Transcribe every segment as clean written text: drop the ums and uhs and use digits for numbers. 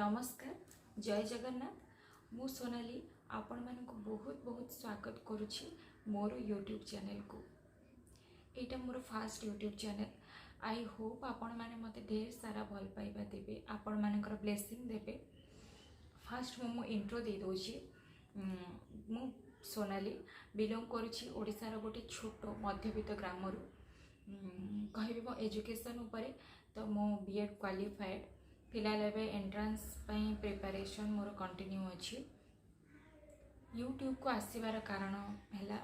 नमस्कार जय जगन्नाथ मु सोनाली आपण मानक बहुत बहुत स्वागत करुछि मोर यूट्यूब चैनल को। एटा मोर first YouTube channel. I hope आपण माने मते ढेर सारा भल पाइबा देबे, आपण मानकर ब्लेसिंग देबे। फास्ट मु इंट्रो दे दोछि। मु सोनाली बिलोंग करुछि ओडिसा रो गोटे छोट मध्यवित्त ग्रामरु। कहबी मो एजुकेशन उपरे तो मो बीएड क्वालिफाइड फिलहाल एवं एंट्रांस प्रिपरेशन मोर कंटिन्यू अच्छी। यूट्यूब को आसबार कारण है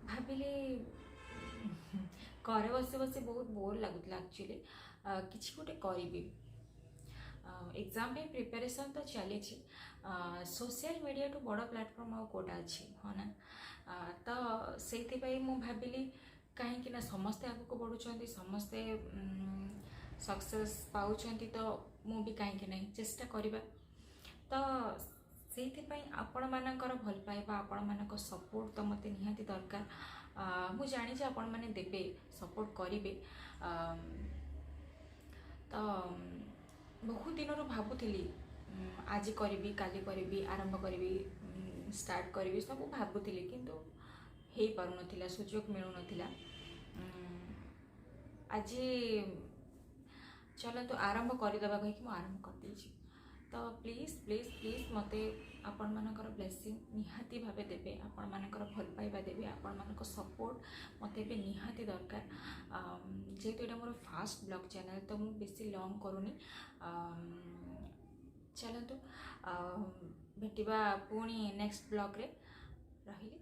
भाविली घर बस बस बहुत बोर लगुला एक्चुअली किसी गोटे करी एग्जाम पे प्रिपरेशन तो चली सोशल मीडिया टू बड़ प्लेटफॉर्म आ कोटा अच्छी हाँ ना तो से मु भाविली कहीं समस्ते आगक बढ़ुं समस्ते सक्सेस पाउछंती तो मु भी कहीं नहीं चेष्टा करिबा। तो से आपण मानकर भल पाइबा आपण मानक सपोर्ट तो मते निहाती दरकार। मु जानी जे आपण माने देबे सपोर्ट करिवे। तो बहुत दिन रो भाबुथिली आज करिबी काली करिबी आरंभ करिबी स्टार्ट करिबी सब भाबुथिली किंतु हे पारु नथिला सुजोग मिलु नथिला। आज चलो तो आरंभ करदेवा कहीं आरंभ कर देछि। तो प्लीज प्लीज प्लीज मते आपण मानकर ब्लेसिंग निहाती भावे देबे, आपण मानकर भल पाइबा देबे, आपण मानकर सपोर्ट मते भी निहाती दरकार। जेहेतु एटा मोर फास्ट ब्लॉग चैनल तो मु बेसी लॉन्ग करूनी। चलो तो भेटिबा पुणी नेक्स्ट ब्लॉग रे रहिली।